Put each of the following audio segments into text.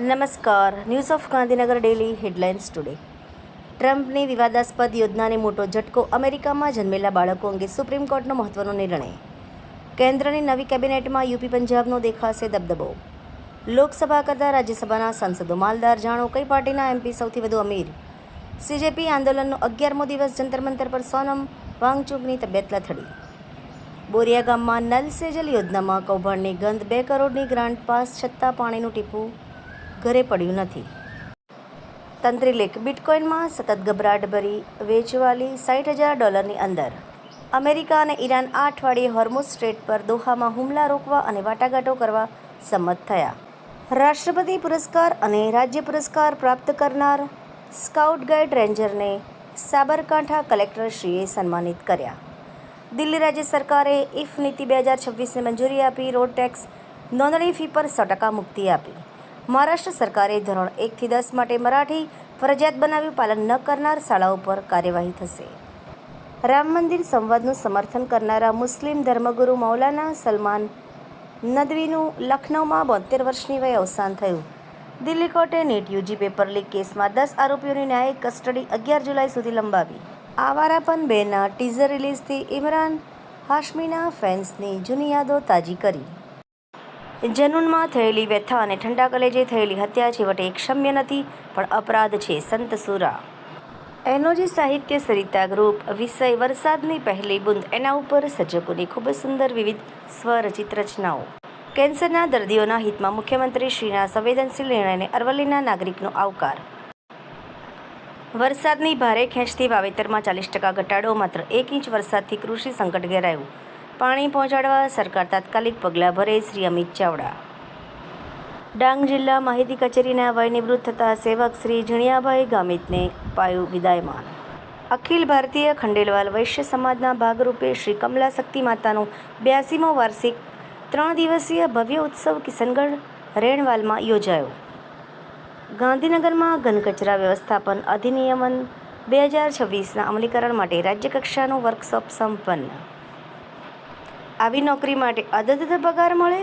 નમસ્કાર. News of Gandhinagar daily headlines today. ટ્રમ્પની વિવાદાસ્પદ યોજનાને મોટો ઝટકો. અમેરિકામાં જન્મેલા બાળકો અંગે સુપ્રીમ કોર્ટનો મહત્વનો નિર્ણય. કેન્દ્રની નવી કેબિનેટમાં યુપી પંજાબનો દેખાશે દબદબો. લોકસભા કરતાં રાજ્યસભાના સાંસદો માલદાર. જાણો કઈ પાર્ટીના એમપી સૌથી વધુ અમીર. સીજેપી આંદોલનનો 11મો દિવસ. જંતર મંતર પર સોનમ વાંગચુકની તબિયત લથડી. બોરિયા ગામમાં નલ સે જલ યોજનામાં કૌભાંડની ગંધ. 2 કરોડની ગ્રાન્ટ પાસ છતાં પાણીનું ટીપું ઘરે પડ્યું નથી. તંત્રી લેખ. બિટકોઇનમાં સતત ગભરાટ ભરી વેચવાલી. $60,000 અંદર. અમેરિકા અને ઈરાન આ અઠવાડિયે હોર્મુઝ સ્ટ્રેટ પર દોહામાં હુમલા રોકવા અને વાટાઘાટો કરવા સંમત થયા. રાષ્ટ્રપતિ પુરસ્કાર અને રાજ્ય પુરસ્કાર પ્રાપ્ત કરનાર સ્કાઉટ ગાઈડ રેન્જરને સાબરકાંઠા કલેક્ટરશ્રીએ સન્માનિત કર્યા. દિલ્હી રાજ્ય સરકારે ઇફ નીતિ 2026ને મંજૂરી આપી. રોડ ટેક્સ નોંધણી ફી પર 100% મુક્તિ આપી. મહારાષ્ટ્ર સરકારે ધોરણ 1 થી 10 માટે મરાઠી ફરજિયાત બનાવ્યું. પાલન ન કરનાર શાળાઓ પર કાર્યવાહી થશે. રામ મંદિર સંવાદનું સમર્થન કરનારા મુસ્લિમ ધર્મગુરુ મૌલાના સલમાન નદવીનું લખનૌમાં 72 વર્ષની વયે અવસાન થયું. દિલ્હી કોર્ટે નીટ યુજી પેપર લીક કેસમાં 10 આરોપીઓની ન્યાયિક કસ્ટડી 11 જુલાઈ સુધી લંબાવી. આવારાપન 2ના ટીઝર રિલીઝથી ઇમરાન હાશમીના ફેન્સની જૂની યાદો તાજી કરી. જનૂનમાં થયેલી વ્યથા અને ઠંડા કલેજે થયેલી હત્યા છેવટે એક ક્ષમ્ય નથી પણ અપરાધ છે. સંત સુરા. એનોજી સાહિત્ય સરિતા ગ્રુપ. વિષય વરસાદની પહેલી બૂંદ. એના ઉપર સર્જકોની ખૂબ જ સુંદર વિવિધ સ્વરચિત રચનાઓ. કેન્સરના દર્દીઓના હિતમાં મુખ્યમંત્રી શ્રીના સંવેદનશીલ નિર્ણયને અરવલ્લીના નાગરિકનો આવકાર. વરસાદની ભારે ખેંચથી વાવેતરમાં 40% ઘટાડો. માત્ર 1 ઇંચ વરસાદથી કૃષિ સંકટ ઘેરાયું. પાણી પહોંચાડવા સરકાર તાત્કાલિક પગલાં ભરે. શ્રી અમિત ચાવડા. ડાંગ જિલ્લા માહિતી કચેરીના વયનિવૃત્ત થતા સેવક શ્રી ઝીણિયાભાઈ ગામિતને અપાયું વિદાયમાન. અખિલ ભારતીય ખંડેલવાલ વૈશ્ય સમાજના ભાગરૂપે શ્રી કમલા શક્તિ માતાનો 82મો વાર્ષિક 3 દિવસીય ભવ્ય ઉત્સવ કિશનગઢ રેણવાલમાં યોજાયો. ગાંધીનગરમાં ઘન કચરા વ્યવસ્થાપન અધિનિયમન 2026ના અમલીકરણ માટે રાજ્યકક્ષાનો વર્કશોપ સંપન્ન. આવી નોકરી માટે અદભુત પગાર મળે.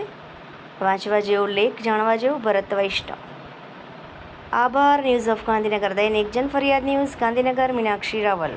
વાંચવા જેવો લેખ, જાણવા જેવું ભરત વૈષ્ણવ. આભાર. ન્યૂઝ ઓફ ગાંધીનગર દૈનિક જનફરિયાદ ન્યૂઝ ગાંધીનગર. મીનાક્ષી રાવલ.